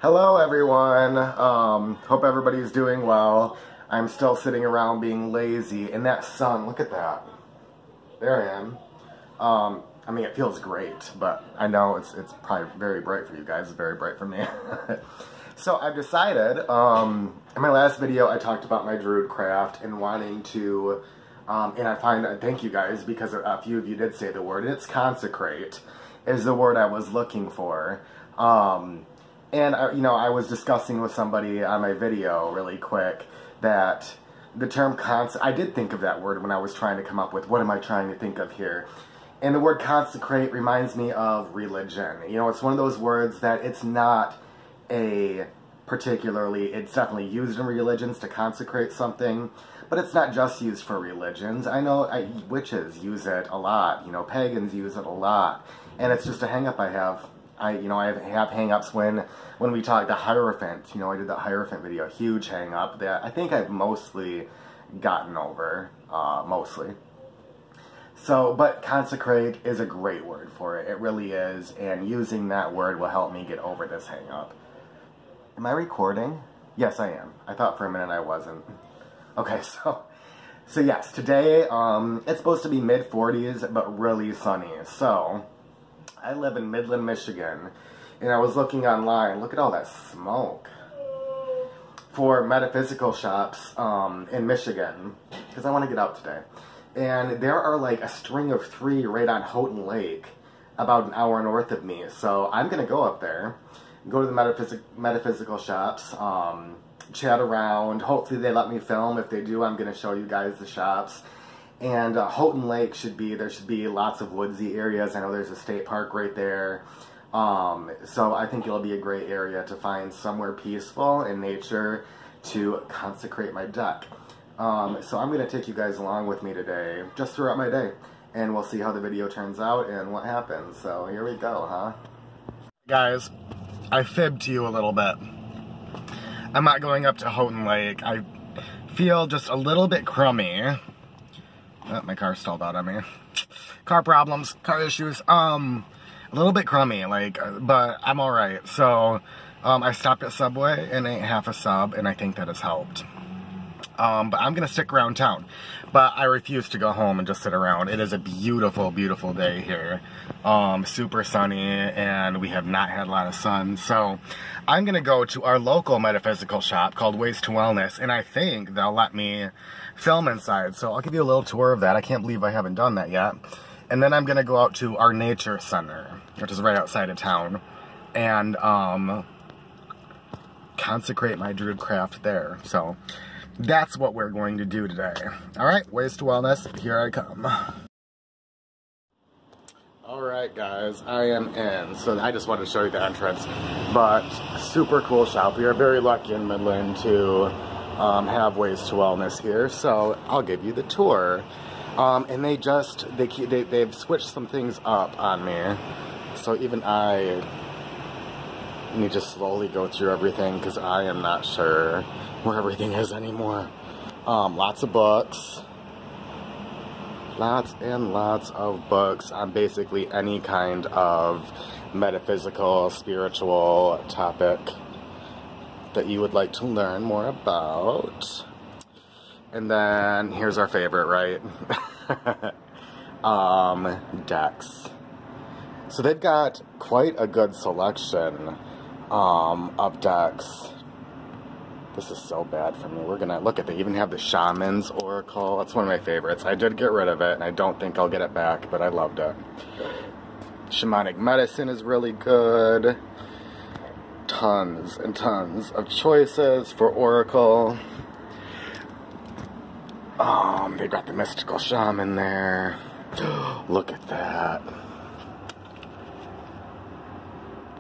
Hello everyone, hope everybody's doing well. I'm still sitting around being lazy, and that sun, look at that. There I am. I mean, it feels great, but I know it's probably very bright for you guys. It's very bright for me. So I've decided, in my last video I talked about my Druid craft and wanting to, and I find, thank you guys, because a few of you did say the word, and it's consecrate is the word I was looking for. And, you know, I was discussing with somebody on my video really quick that the term I did think of that word when I was trying to come up with what am I trying to think of here. And the word consecrate reminds me of religion. You know, it's one of those words that it's not a particularly, it's definitely used in religions to consecrate something, but it's not just used for religions. I know witches use it a lot, you know, pagans use it a lot, and it's just a hang-up I have. I have hang-ups when we talk the Hierophant. You know, I did the Hierophant video, huge hang-up that I think I've mostly gotten over, mostly. So, but consecrate is a great word for it. It really is, and using that word will help me get over this hang-up. Am I recording? Yes, I am. I thought for a minute I wasn't. Okay, so yes, today, it's supposed to be mid-40s, but really sunny. So I live in Midland, Michigan, and I was looking online, look at all that smoke, for metaphysical shops in Michigan, because I want to get out today. And there are like a string of 3 right on Houghton Lake, about an hour north of me. So I'm going to go up there, go to the metaphysical shops, chat around. Hopefully they let me film. If they do, I'm going to show you guys the shops. And Houghton Lake there should be lots of woodsy areas. I know there's a state park right there. So I think it'll be a great area to find somewhere peaceful in nature to consecrate my deck. So I'm going to take you guys along with me today, just throughout my day. And we'll see how the video turns out and what happens. So here we go, huh? Guys, I fibbed to you a little bit. I'm not going up to Houghton Lake. I feel just a little bit crummy. Oh, my car stalled out on me. Car problems, car issues. A little bit crummy, like, but I'm alright. So, I stopped at Subway and ate half a sub, and I think that has helped. But I'm gonna stick around town. But I refuse to go home and just sit around. It is a beautiful, beautiful day here. Super sunny, and we have not had a lot of sun. So, I'm gonna go to our local metaphysical shop called Ways to Wellness, and I think they'll let me film inside. So I'll give you a little tour of that. I can't believe I haven't done that yet. And then I'm gonna go out to our nature center, which is right outside of town, and consecrate my Druid craft there. So that's what we're going to do today. Alright, Ways to Wellness, here I come. Alright guys, I am in. So I just wanted to show you the entrance. But super cool shop. We are very lucky in Midland to have Ways to Wellness here. So I'll give you the tour. And they've switched some things up on me. So even I need to slowly go through everything because I am not sure where everything is anymore. Lots of books. Lots and lots of books on basically any kind of metaphysical, spiritual topic that you would like to learn more about. And then here's our favorite, right? Decks. So they've got quite a good selection of decks. This is so bad for me. We're gonna look at, they even have the Shaman's Oracle. That's one of my favorites. I did get rid of it, and I don't think I'll get it back, but I loved it. Shamanic Medicine is really good. Tons and tons of choices for Oracle. They got the Mystical Shaman there. Look at that.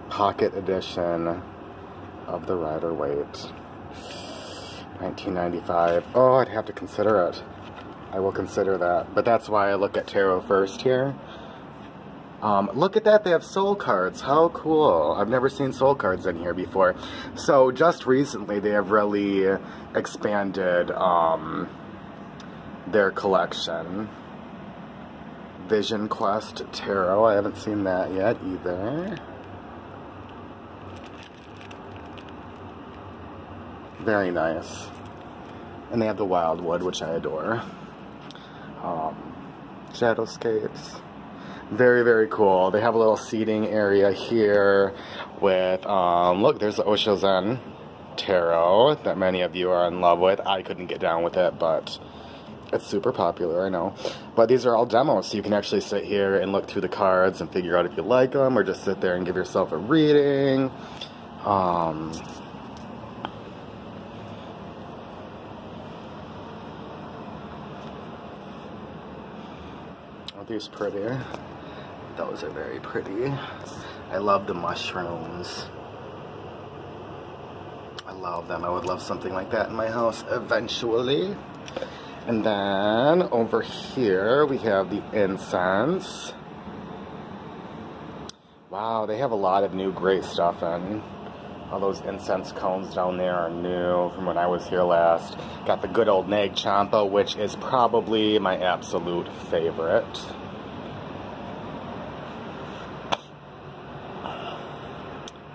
Pocket edition of the Rider-Waite. 1995. Oh, I'd have to consider it. I will consider that. But that's why I look at tarot first here. Look at that, they have soul cards. How cool. I've never seen soul cards in here before. So just recently they have really expanded their collection. Vision Quest Tarot. I haven't seen that yet either. Very nice. And they have the wildwood, which I adore. Shadowscapes. Very, very cool. They have a little seating area here with, look, there's the Osho Zen tarot that many of you are in love with. I couldn't get down with it, but it's super popular, I know. But these are all demos, so you can actually sit here and look through the cards and figure out if you like them, or just sit there and give yourself a reading. Are these pretty? Those are very pretty. I love the mushrooms. I love them. I would love something like that in my house eventually. And then over here we have the incense. Wow, they have a lot of new great stuff in. All those incense cones down there are new from when I was here last. Got the good old Nag Champa, which is probably my absolute favorite.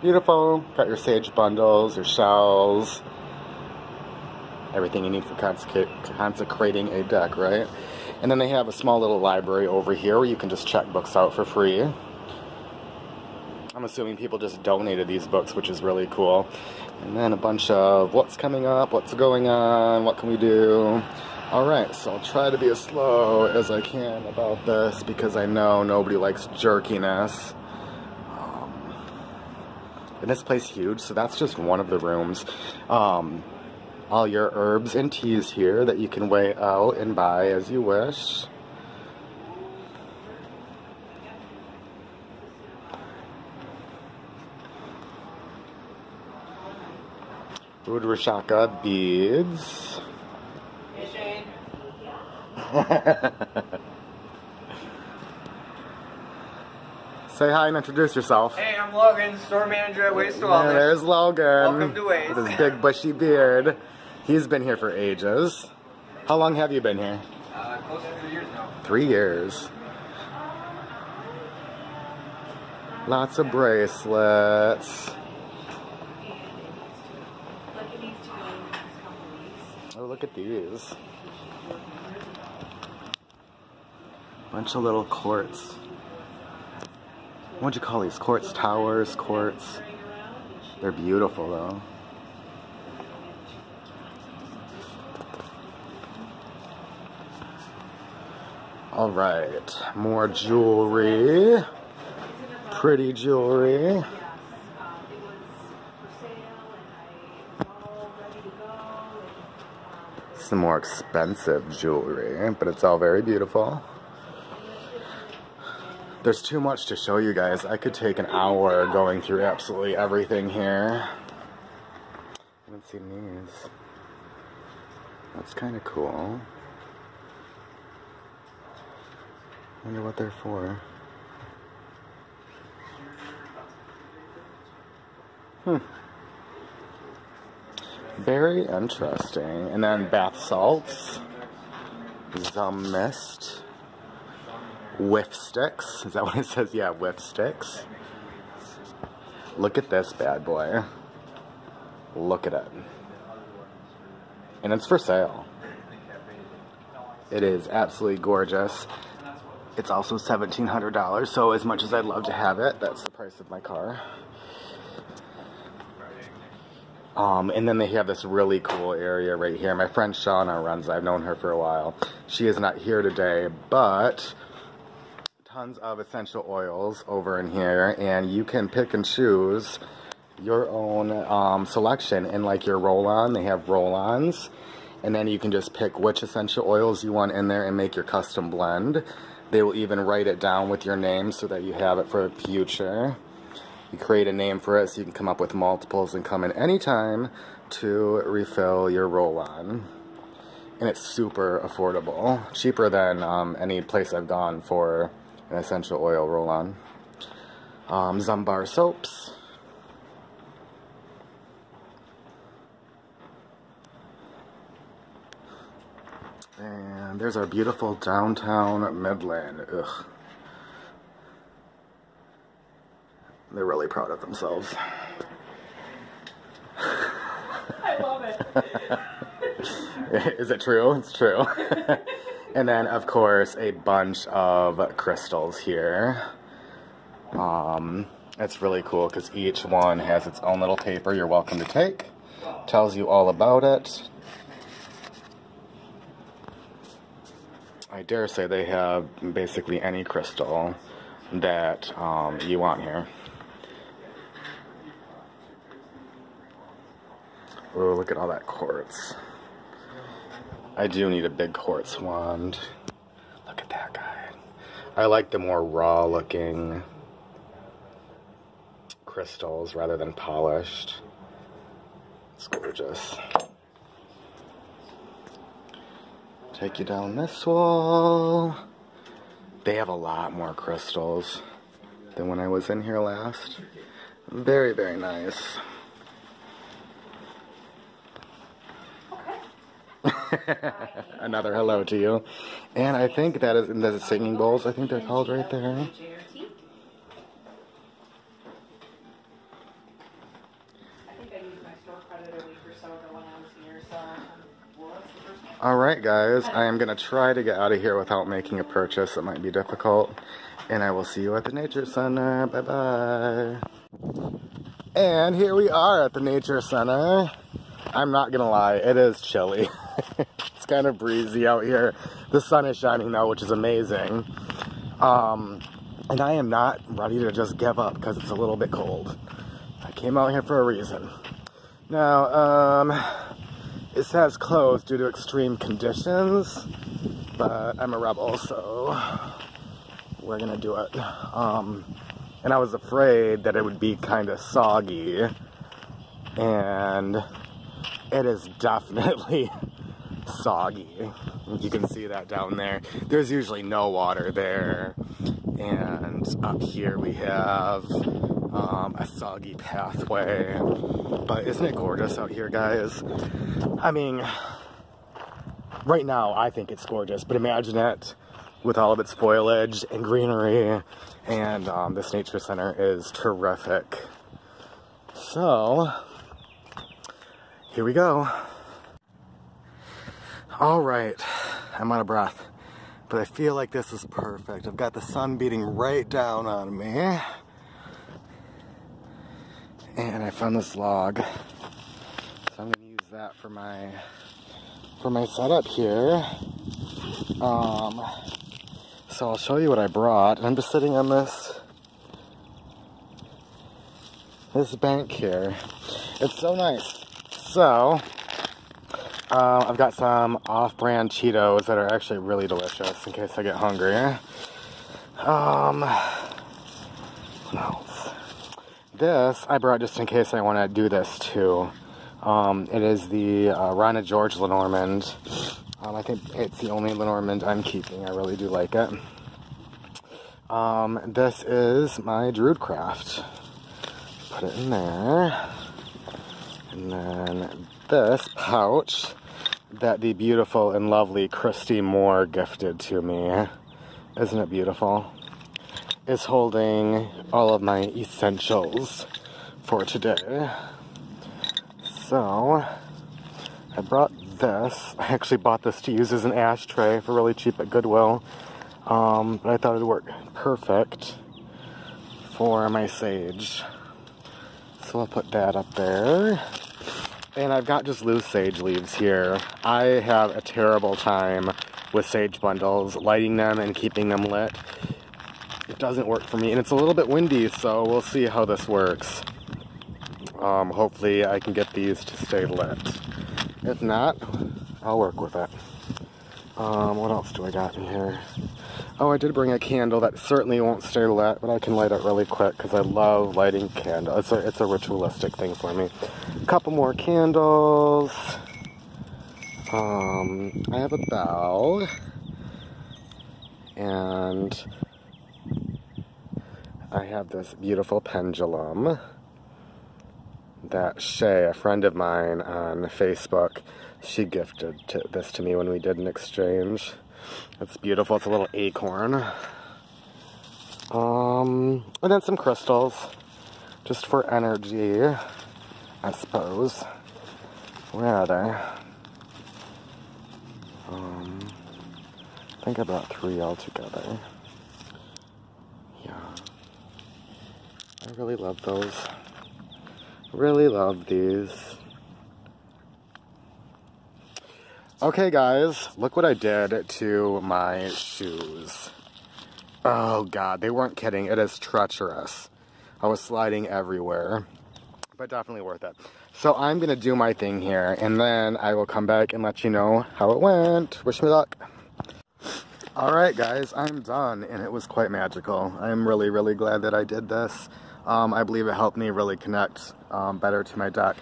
Beautiful. Got your sage bundles, your shells. Everything you need for consecrating a deck, right? And then they have a small little library over here where you can just check books out for free. I'm assuming people just donated these books, which is really cool. And then a bunch of what's coming up, what's going on, what can we do. Alright, so I'll try to be as slow as I can about this because I know nobody likes jerkiness. And this place is huge, so that's just one of the rooms. All your herbs and teas here that you can weigh out and buy as you wish. Rudrashaka beads. Hey, Shane. Say hi and introduce yourself. Hey, I'm Logan, store manager at Waste to Yeah, Wellness. there's Logan. Welcome to Waste. With his big bushy beard. He's been here for ages. How long have you been here? Close to 3 years now. 3 years. Lots of bracelets. Oh, look at these. Bunch of little quartz. What'd you call these? Quartz towers, quartz. They're beautiful though. Alright, more jewelry. Pretty jewelry. Some more expensive jewelry, but it's all very beautiful. There's too much to show you guys. I could take an hour going through absolutely everything here. I haven't seen these. That's kind of cool. Wonder what they're for. Very interesting. And then bath salts. Some mist. Whiff sticks. Is that what it says? Yeah, whiff sticks. Look at this bad boy. Look at it. And it's for sale. It is absolutely gorgeous. It's also $1,700, so as much as I'd love to have it, that's the price of my car. And then they have this really cool area right here. My friend Shauna runs it. I've known her for a while. She is not here today, but tons of essential oils over in here, and you can pick and choose your own selection. And like your roll-on, they have roll-ons, and then you can just pick which essential oils you want in there and make your custom blend. They will even write it down with your name so that you have it for the future. You create a name for it so you can come up with multiples and come in anytime to refill your roll-on. And it's super affordable. Cheaper than any place I've gone for an essential oil roll-on. Zumbar soaps. And there's our beautiful downtown Midland. Ugh. They're really proud of themselves. I love it. Is it true? It's true. And then, of course, a bunch of crystals here. It's really cool because each one has its own little paper you're welcome to take. Tells you all about it. I dare say they have basically any crystal that you want here. Oh, look at all that quartz. I do need a big quartz wand. Look at that guy. I like the more raw looking crystals rather than polished. It's gorgeous. Take you down this wall. They have a lot more crystals than when I was in here last. Very, very nice. Another hello to you. And I think that is the singing bowls, I think they're called right there. Alright guys, I am going to try to get out of here without making a purchase. It might be difficult. And I will see you at the Nature Center. Bye bye. And here we are at the Nature Center. I'm not going to lie, it is chilly. It's kind of breezy out here. The sun is shining though, which is amazing. And I am not ready to just give up because it's a little bit cold. I came out here for a reason. Now, it says closed due to extreme conditions, but I'm a rebel, so we're gonna do it. And I was afraid that it would be kind of soggy, and it is definitely soggy. You can see that down there. There's usually no water there, and up here we have a soggy pathway. But isn't it gorgeous out here, guys? I mean, right now I think it's gorgeous, but imagine it with all of its foliage and greenery, and this nature center is terrific. So, here we go. Alright, I'm out of breath, but I feel like this is perfect. I've got the sun beating right down on me. And I found this log, so I'm going to use that for my setup here. So I'll show you what I brought. I'm just sitting on this bank here. It's so nice. So I've got some off-brand Cheetos that are actually really delicious in case I get hungry. What else? This I brought just in case I want to do this too. It is the Rhina George Lenormand. I think it's the only Lenormand I'm keeping. I really do like it. This is my Druid Craft. Put it in there. And then this pouch that the beautiful and lovely Christy Moore gifted to me. Isn't it beautiful? Is holding all of my essentials for today. So, I brought this. I actually bought this to use as an ashtray for really cheap at Goodwill. But I thought it would work perfect for my sage. So I'll put that up there. And I've got just loose sage leaves here. I have a terrible time with sage bundles, lighting them and keeping them lit. It doesn't work for me, and it's a little bit windy, so we'll see how this works. Hopefully I can get these to stay lit. If not, I'll work with it. What else do I got in here? Oh, I did bring a candle that certainly won't stay lit, but I can light it really quick because I love lighting candles. It's a ritualistic thing for me. A couple more candles. I have a bell. And I have this beautiful pendulum that Shay, a friend of mine on Facebook, she gifted this to me when we did an exchange. It's beautiful. It's a little acorn. And then some crystals, just for energy, I suppose. Where are they? I think I brought 3 altogether. Yeah. I really love those. Really love these. Okay, guys, look what I did to my shoes. Oh, God, they weren't kidding. It is treacherous. I was sliding everywhere, but definitely worth it. So I'm going to do my thing here, and then I will come back and let you know how it went. Wish me luck. Alright, guys, I'm done, and it was quite magical. I'm really, really glad that I did this. I believe it helped me really connect better to my deck.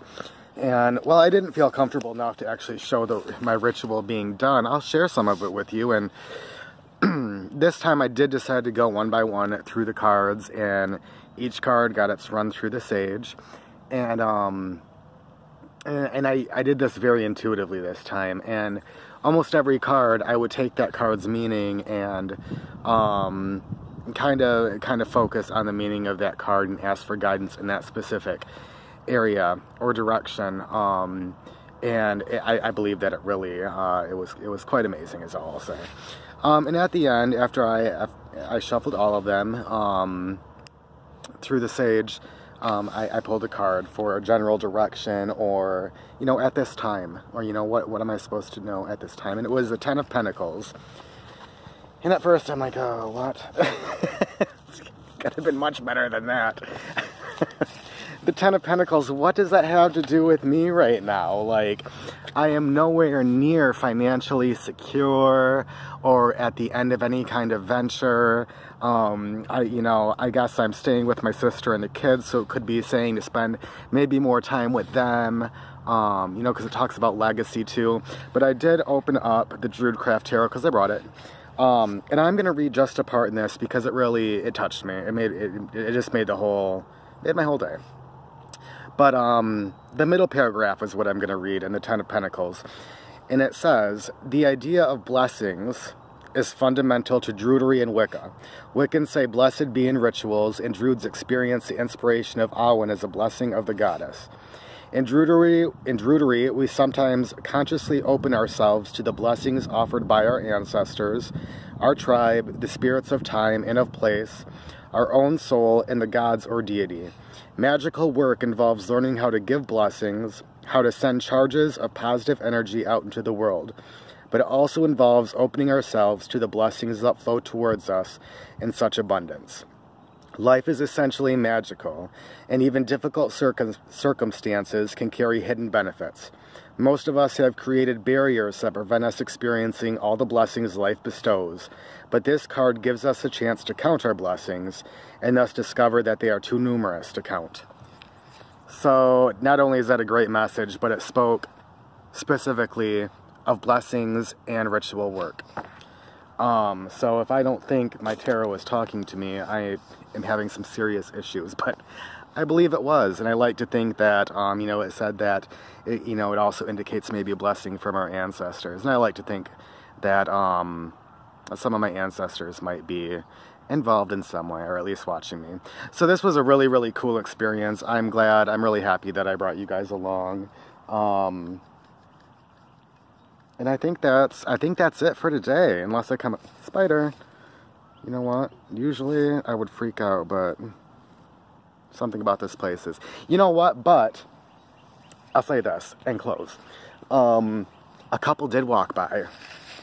And while I didn't feel comfortable enough to actually show my ritual being done, I'll share some of it with you. And this time I did decide to go one by one through the cards, and each card got its run through the sage. And I did this very intuitively this time. And almost every card, I would take that card's meaning and kind of focus on the meaning of that card and ask for guidance in that specific area or direction. And I believe that it really it was quite amazing, is all I'll say. And at the end, after I shuffled all of them through the sage, I pulled a card for a general direction, or, you know, at this time, or, you know, what am I supposed to know at this time? And it was the 10 of Pentacles. And at first I'm like, oh, what? Could have been much better than that. The 10 of Pentacles, what does that have to do with me right now? Like, I am nowhere near financially secure or at the end of any kind of venture. I guess I'm staying with my sister and the kids, so it could be saying to spend maybe more time with them, because it talks about legacy too. But I did open up the Druidcraft Tarot because I brought it. And I'm going to read just a part in this because it touched me. It just made my whole day. But the middle paragraph is what I'm going to read in the 10 of Pentacles. And it says, the idea of blessings is fundamental to Druidery and Wicca. Wiccans say blessed be in rituals, and Druids experience the inspiration of Awen as a blessing of the goddess. In Druidery, we sometimes consciously open ourselves to the blessings offered by our ancestors, our tribe, the spirits of time and of place, our own soul, and the gods or deity. Magical work involves learning how to give blessings, how to send charges of positive energy out into the world. But it also involves opening ourselves to the blessings that flow towards us in such abundance. Life is essentially magical, and even difficult circumstances can carry hidden benefits. Most of us have created barriers that prevent us experiencing all the blessings life bestows, but this card gives us a chance to count our blessings, and thus discover that they are too numerous to count. So, not only is that a great message, but it spoke specifically of blessings and ritual work. So if I don't think my tarot is talking to me, I am having some serious issues, but I believe it was, and I like to think that, it said that, it also indicates maybe a blessing from our ancestors, and I like to think that, some of my ancestors might be involved in some way, or at least watching me. So this was a really, really cool experience. I'm really happy that I brought you guys along. And I think that's it for today, unless I come... Spider! You know what? Usually I would freak out, but something about this place is... You know what? But I'll say this and close. A couple did walk by.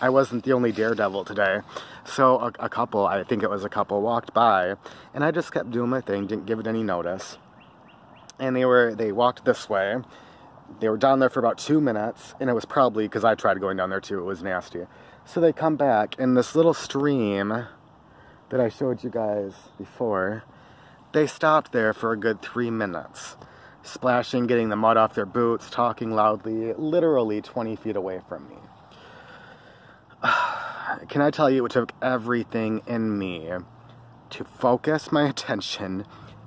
I wasn't the only daredevil today. So a couple, I think it was a couple, walked by, and I just kept doing my thing, didn't give it any notice. And they walked this way. They were down there for about 2 minutes, and it was probably because I tried going down there too. It was nasty. So they come back, and this little stream that I showed you guys before, they stopped there for a good 3 minutes, splashing, getting the mud off their boots, talking loudly, literally 20 feet away from me. Can I tell you, it took everything in me to focus my attention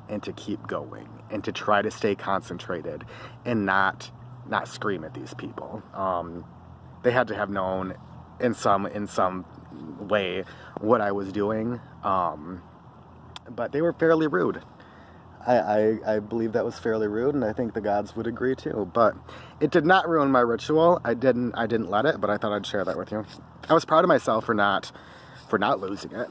and to keep going, and to try to stay concentrated and not scream at these people. They had to have known in some way what I was doing, but they were fairly rude. I believe that was fairly rude, and I think the gods would agree too. But it did not ruin my ritual. I didn't let it, but I thought I'd share that with you. I was proud of myself for not losing it.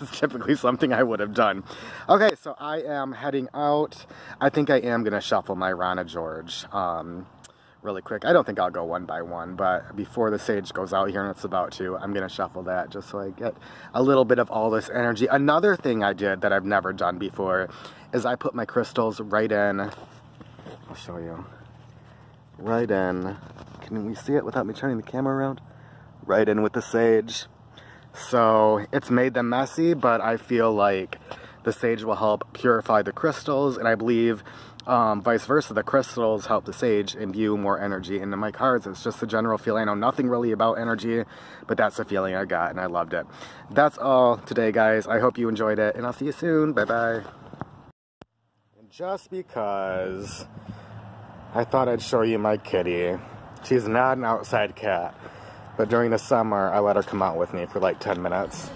It's typically something I would have done. Okay, so I am heading out. I think I am gonna shuffle my Rana George really quick. I don't think I'll go one by one, but before the sage goes out here, and it's about to, I'm gonna shuffle that just so I get a little bit of all this energy. Another thing I did that I've never done before is I put my crystals right in. I'll show you. Right in. Can we see it without me turning the camera around? Right in with the sage. So it's made them messy, but I feel like the sage will help purify the crystals, and I believe vice versa, the crystals help the sage imbue more energy into my cards. It's just the general feeling. I know nothing really about energy, but that's the feeling I got, and I loved it. That's all today, guys. I hope you enjoyed it, and I'll see you soon. Bye-bye. And just because I thought I'd show you my kitty. She's not an outside cat, but during the summer, I let her come out with me for like 10 minutes.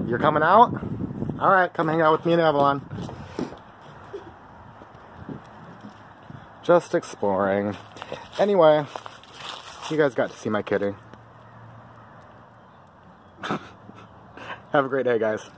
You're coming out? Alright, come hang out with me and Avalon. Just exploring. Anyway, you guys got to see my kitty. Have a great day, guys.